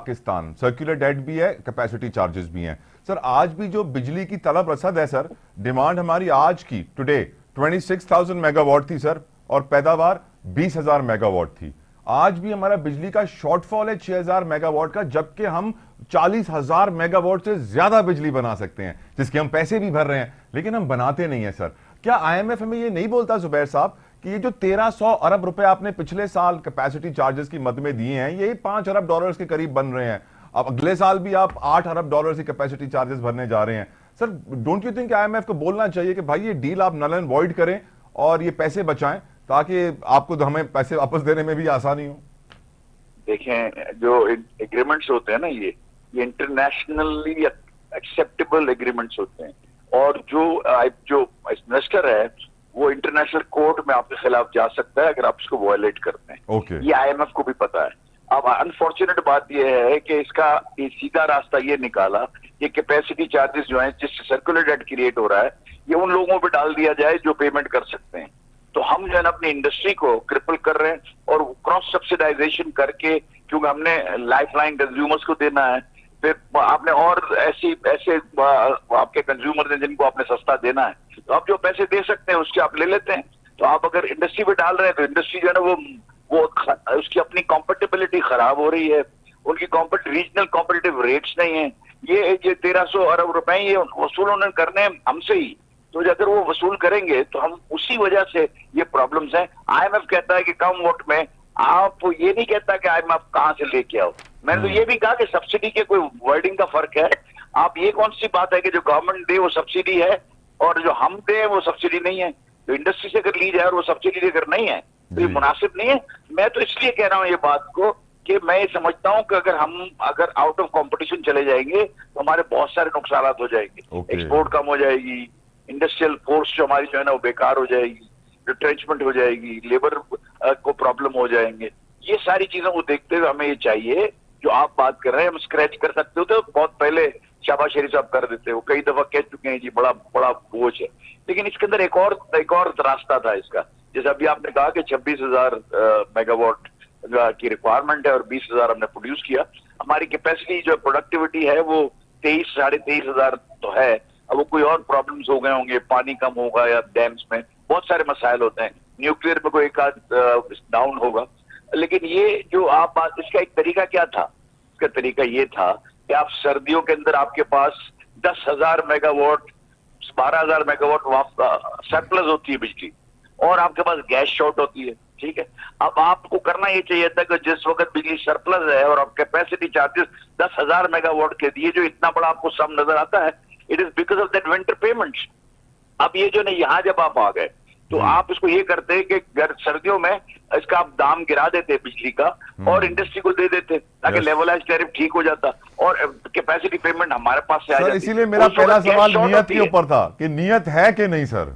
Pakistan, circular debt भी है, capacity charges भी हैं। सर आज भी जो बिजली की तलब रसद है सर, डिमांड हमारी आज की टुडे 26,000 मेगावाट थी सर, और पैदावार 20,000 मेगावाट थी। आज भी हमारा बिजली का शॉर्टफॉल है 6,000 मेगावाट का, जबकि हम 40,000 मेगावाट से ज्यादा बिजली बना सकते हैं, जिसके हम पैसे भी भर रहे हैं, लेकिन हम बनाते नहीं है सर। क्या IMF हमें ये नहीं बोलता जुबैर साहब कि ये जो 1300 अरब रुपए आपने पिछले साल कैपेसिटी चार्जेस की मद में दिए हैं, ये 5 अरब डॉलर्स के करीब बन रहे हैं, अब अगले साल भी आप 8 अरब डॉलर की कैपेसिटी चार्जेस भरने जा रहे हैं। Sir don't you think IMF को बोलना चाहिए कि भाई ये डील आप नल एंड वॉइड करें और ये पैसे बचाएं, ताकि आपको तो हमें पैसे वापस देने में भी आसानी हो? देखें, जो एग्रीमेंट्स होते हैं ना, ये इंटरनेशनली एक्सेप्टेबल एग्रीमेंट्स होते हैं, और जो इन्वेस्टर है वो इंटरनेशनल कोर्ट में आपके खिलाफ जा सकता है अगर आप इसको वायलेट करते हैं। Okay. ये IMF को भी पता है। अब अनफॉर्चुनेट बात यह है कि इसका सीधा रास्ता ये निकाला कि कैपेसिटी चार्जेस जो है, जिससे सर्कुलर डेट क्रिएट हो रहा है, ये उन लोगों पे डाल दिया जाए जो पेमेंट कर सकते हैं। तो हम जो है ना अपनी इंडस्ट्री को क्रिपल कर रहे हैं, और क्रॉस सब्सिडाइजेशन करके, क्योंकि हमने लाइफ लाइन कंज्यूमर्स को देना है, फिर आपने और ऐसे आपके कंज्यूमर हैं जिनको आपने सस्ता देना है, तो आप जो पैसे दे सकते हैं उसके आप ले लेते हैं। तो आप अगर इंडस्ट्री पे डाल रहे हैं तो इंडस्ट्री जो है ना वो उसकी अपनी कॉम्पिटिबिलिटी खराब हो रही है, उनकी रीजनल कॉम्पिटिटिव रेट्स नहीं है। ये 1300 अरब रुपए ये वसूल उन्होंने करने हमसे ही, तो अगर वो वसूल करेंगे तो हम उसी वजह से ये प्रॉब्लम्स हैं। IMF कहता है कि कम वोट में, आप ये नहीं कहता कि IMF कहां से लेके आओ। मैंने तो ये भी कहा कि सब्सिडी के कोई वर्डिंग का फर्क है। आप ये कौन सी बात है कि जो गवर्नमेंट दे वो सब्सिडी है और जो हम दे वो सब्सिडी नहीं है? तो इंडस्ट्री से अगर ली जाए और वो सब्सिडी अगर नहीं है तो ये मुनासिब नहीं है। मैं तो इसलिए कह रहा हूँ ये बात को कि मैं ये समझता हूँ कि अगर आउट ऑफ कंपटीशन चले जाएंगे तो हमारे बहुत सारे नुकसान हो जाएंगे। एक्सपोर्ट कम हो जाएगी, इंडस्ट्रियल फोर्स जो हमारी जो है ना वो बेकार हो जाएगी, रिट्रेंचमेंट हो जाएगी, लेबर को प्रॉब्लम हो जाएंगे। ये सारी चीजों को देखते हुए हमें ये चाहिए, जो आप बात कर रहे हैं हम स्क्रैच कर सकते होते, तो बहुत पहले शाबाश शरीफ साहब कर देते, वो कई दफा कह चुके हैं जी बड़ा बड़ा बोझ है। लेकिन इसके अंदर एक और रास्ता था इसका। जैसे अभी आपने कहा कि 26,000 मेगावाट की रिक्वायरमेंट है और 20,000 हमने प्रोड्यूस किया। हमारी कैपेसिटी जो प्रोडक्टिविटी है वो 23,500 तो है। अब वो कोई और प्रॉब्लम्स हो गए होंगे, पानी कम होगा या डैम्स में बहुत सारे मसाइल होते हैं, न्यूक्लियर में कोई एक आध डाउन होगा। लेकिन ये जो आप बात, इसका एक तरीका क्या था? इसका तरीका ये था कि आप सर्दियों के अंदर आपके पास 10,000 मेगावाट 12,000 मेगावाट सरप्लस होती है बिजली, और आपके पास गैस शॉर्ट होती है। ठीक है, अब आपको करना ये चाहिए था कि जिस वक्त बिजली सरप्लस है और आप कैपेसिटी चार्जेस 10,000 मेगावाट के दिए, जो इतना बड़ा आपको सम नजर आता है, it is because of that winter payments. अब ये जो नहीं, यहाँ जब आप आ गए तो आप इसको ये करते कि सर्दियों में इसका आप दाम गिरा देते बिजली का और इंडस्ट्री को दे देते, ताकि लेवलाइज टैरिफ ठीक हो जाता और कैपेसिटी पेमेंट हमारे पास से आ जाती। इसीलिए मेरा पहला सवाल नियत के ऊपर था कि नियत है कि नहीं सर?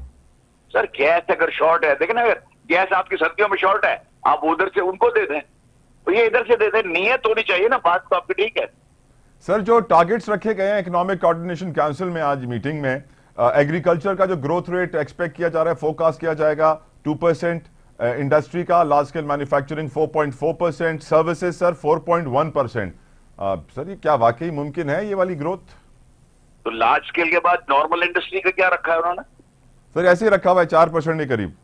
सर गैस अगर शॉर्ट है, देखिए ना, अगर गैस आपकी सर्दियों में शॉर्ट है, आप उधर से उनको दे दें, तो ये इधर से दे दें। नियत होनी चाहिए ना, बात तो आपकी ठीक है। सर जो टारगेट्स रखे गए हैं इकोनॉमिक कोऑर्डिनेशन काउंसिल में आज मीटिंग में, एग्रीकल्चर का जो ग्रोथ रेट एक्सपेक्ट किया जा रहा है, फोरकास्ट किया जाएगा 2%, इंडस्ट्री का large scale manufacturing 4.4%, services sir 4.1%। Sir ये क्या वाकई मुमकिन है ये वाली ग्रोथ? तो लार्ज स्केल के बाद नॉर्मल इंडस्ट्री का क्या रखा है उन्होंने? सर ऐसे ही रखा हुआ है 4% के करीब।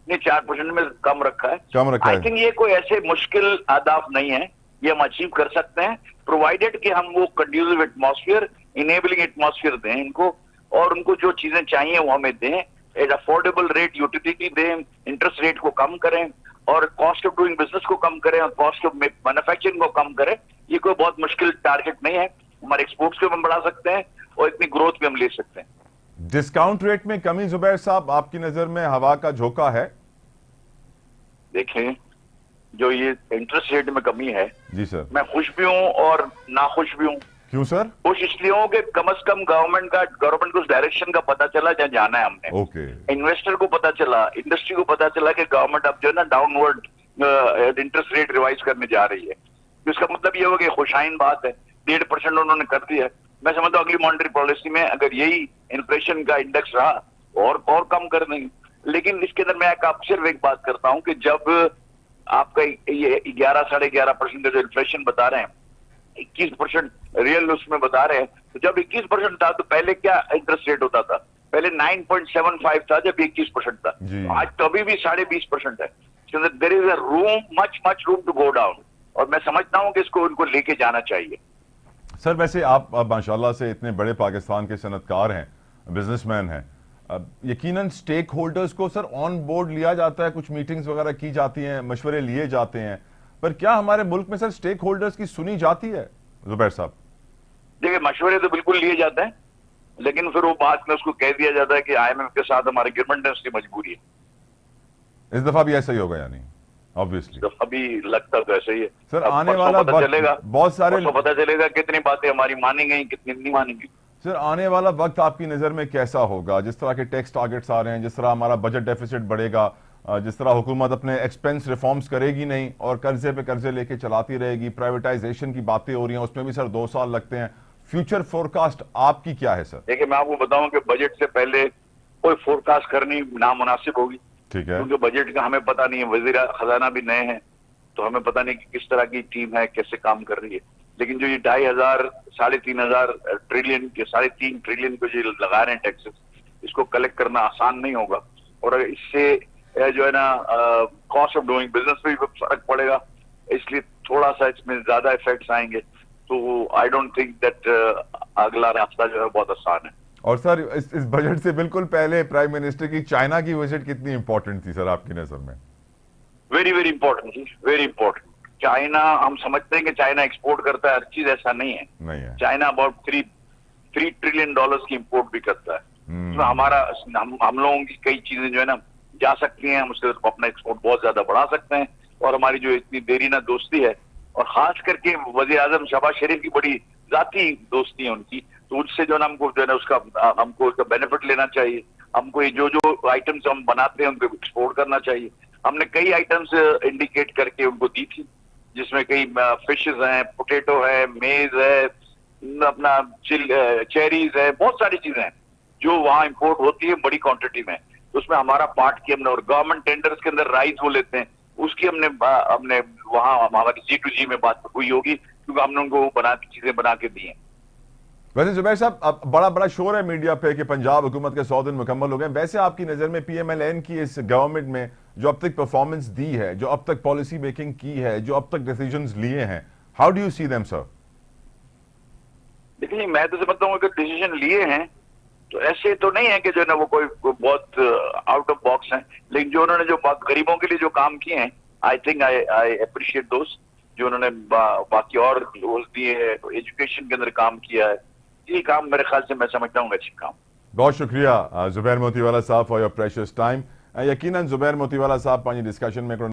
नहीं, 4% में कम रखा है। कम रखा है। आई थिंक ये कोई ऐसे मुश्किल अहदाफ नहीं है, ये हम अचीव कर सकते हैं, प्रोवाइडेड कि हम वो कंड्यूसिव एटमॉस्फेयर, इनेबलिंग एटमॉस्फेयर दें इनको, और उनको जो चीजें चाहिए वो हमें दें, एक अफोर्डेबल रेट यूटिलिटी दें, इंटरेस्ट रेट को कम करें, और कॉस्ट ऑफ डूइंग बिजनेस को कम करें, और कॉस्ट ऑफ मैन्युफैक्चरिंग को कम करें। ये कोई बहुत मुश्किल टारगेट नहीं है। हमारे एक्सपोर्ट्स को हम बढ़ा सकते हैं और इतनी ग्रोथ भी हम ले सकते हैं। डिस्काउंट रेट में कमी जुबैर साहब, आपकी नजर में हवा का झोंका है? देखें, जो ये इंटरेस्ट रेट में कमी है, जी सर, मैं खुश भी हूं और नाखुश भी हूं। क्यों सर? खुश इसलिए हूं कि कम से कम गवर्नमेंट को उस डायरेक्शन का पता चला जहां जाना है हमने। ओके। इन्वेस्टर को पता चला, इंडस्ट्री को पता चला कि गवर्नमेंट अब जो है ना डाउनवर्ड इंटरेस्ट रेट रिवाइज करने जा रही है। तो इसका मतलब ये होगा कि खुशाइन बात है, 1.5% उन्होंने कर दिया है। मैं समझता हूँ अगली मॉनेटरी पॉलिसी में अगर यही इन्फ्लेशन का इंडेक्स रहा और कम कर देंगे। लेकिन इसके अंदर मैं आप सिर्फ एक बात करता हूँ कि जब आपका ये 11 साढ़े 11% का जो इन्फ्लेशन बता रहे हैं, 21% रियल उसमें बता रहे हैं। तो जब 21% था तो पहले क्या इंटरेस्ट रेट होता था? पहले 9.75 था जब 21% था। जी। आज तो अभी भी 20.5% है। There is a room, much room to go down, और मैं समझता हूं कि इसको उनको लेके जाना चाहिए। सर वैसे आप माशाल्लाह से इतने बड़े पाकिस्तान के सनतकार हैं, बिजनेसमैन हैं, यकीनन स्टेक होल्डर्स को सर ऑन बोर्ड लिया जाता है, कुछ मीटिंग्स वगैरह की जाती हैं, मशवरे लिए जाते हैं, पर क्या हमारे मुल्क में सर स्टेक होल्डर्स की सुनी जाती है जुबैर साहब? देखिए, मशवरे तो बिल्कुल लिए जाते हैं, लेकिन फिर वो बाद में उसको कह दिया जाता है कि IMF के साथ हमारे एग्रीमेंट है, उसकी मजबूरी है। इस दफा भी ऐसा ही होगा यानी ऑब्वियसली? अभी लगता तो ऐसा ही है सर। आने वाला पता चलेगा, बहुत सारे पता चलेगा कितनी बातें हमारी मानी गई, कितनी नहीं मानी गई। सर आने वाला वक्त आपकी नजर में कैसा होगा? जिस तरह के टैक्स टारगेट्स आ रहे हैं, जिस तरह हमारा बजट डेफिसिट बढ़ेगा, जिस तरह हुकूमत अपने एक्सपेंस रिफॉर्म्स करेगी नहीं और कर्जे पे कर्जे लेके चलाती रहेगी, प्राइवेटाइजेशन की बातें हो रही हैं, उसमें भी सर 2 साल लगते हैं, फ्यूचर फोरकास्ट आपकी क्या है सर? देखिए, मैं आपको बताऊं कि बजट से पहले कोई फोरकास्ट करनी नामुनासिब होगी, ठीक है, क्योंकि बजट का हमें पता नहीं है, वजीर खजाना भी नए हैं, तो हमें पता नहीं कि किस तरह की टीम है, कैसे काम कर रही है। लेकिन जो ये 2,500 3,500 ट्रिलियन के 3.5 ट्रिलियन को जो लगा रहे हैं टैक्सेस, इसको कलेक्ट करना आसान नहीं होगा, और इससे जो है ना कॉस्ट ऑफ डूइंग बिजनेस पे भी फर्क पड़ेगा, इसलिए थोड़ा सा इसमें ज्यादा इफेक्ट्स आएंगे। तो आई डोंट थिंक दैट अगला रास्ता जो है बहुत आसान है। और सर इस बजट से बिल्कुल पहले प्राइम मिनिस्टर की चाइना की विजिट कितनी इंपॉर्टेंट थी सर आपकी नजर में? वेरी वेरी इंपॉर्टेंट थी, वेरी इंपॉर्टेंट। चाइना, हम समझते हैं कि चाइना एक्सपोर्ट करता है हर चीज, ऐसा नहीं है। नहीं है। चाइना अबाउट 3 ट्रिलियन डॉलर्स की इंपोर्ट भी करता है। तो हमारा हम लोगों की कई चीजें जो है ना जा सकती हैं, हम उससे अपना एक्सपोर्ट बहुत ज्यादा बढ़ा सकते हैं। और हमारी जो इतनी देरीना दोस्ती है, और खास करके वजीर आजम शहबाज शरीफ की बड़ी जाती दोस्ती है उनकी, तो उससे जो है ना हमको जो है ना हमको उसका बेनिफिट लेना चाहिए। हमको ये जो आइटम्स हम बनाते हैं उनको एक्सपोर्ट करना चाहिए। हमने कई आइटम्स इंडिकेट करके उनको दी थी, जिसमें कई फिशेज हैं, पोटैटो है, मेज है, अपना चेरीज है, बहुत सारी चीजें हैं जो वहां इंपोर्ट होती है बड़ी क्वांटिटी में। तो उसमें हमारा पार्ट की हमने, और गवर्नमेंट टेंडर्स के अंदर राइस वो लेते हैं, उसकी हमने वहां हमारी G2G में बात हुई होगी, क्योंकि हमने उनको चीजें बना के दी हैं। वैसे जुबैर साहब, अब बड़ा शोर है मीडिया पे कि पंजाब हुकूमत के 100 दिन मुकम्मल हो गए। वैसे आपकी नज़र में PMLN की इस गवर्नमेंट में जो अब तक परफॉर्मेंस दी है, जो अब तक पॉलिसी मेकिंग की है, जो अब तक डिसीजंस लिए हैं, how do you see them sir? देखिए, मैं तो समझता हूँ कि डिसीजन लिए हैं तो ऐसे तो नहीं है कि जो है ना वो कोई बहुत आउट ऑफ बॉक्स है, लेकिन जो उन्होंने जो गरीबों के लिए जो काम किए हैं, आई थिंक आई अप्रिशिएट दोस्त। जो उन्होंने बाकी और रोज दिए है, एजुकेशन के अंदर काम किया है, ये काम मेरे ख्याल से मैं समझता हूँ अच्छी काम। बहुत शुक्रिया जुबैर मोतीवाला साहब फॉर योर प्रेशियस टाइम। यकीनन जुबैर मोतीवाला साहब पांच डिस्कशन में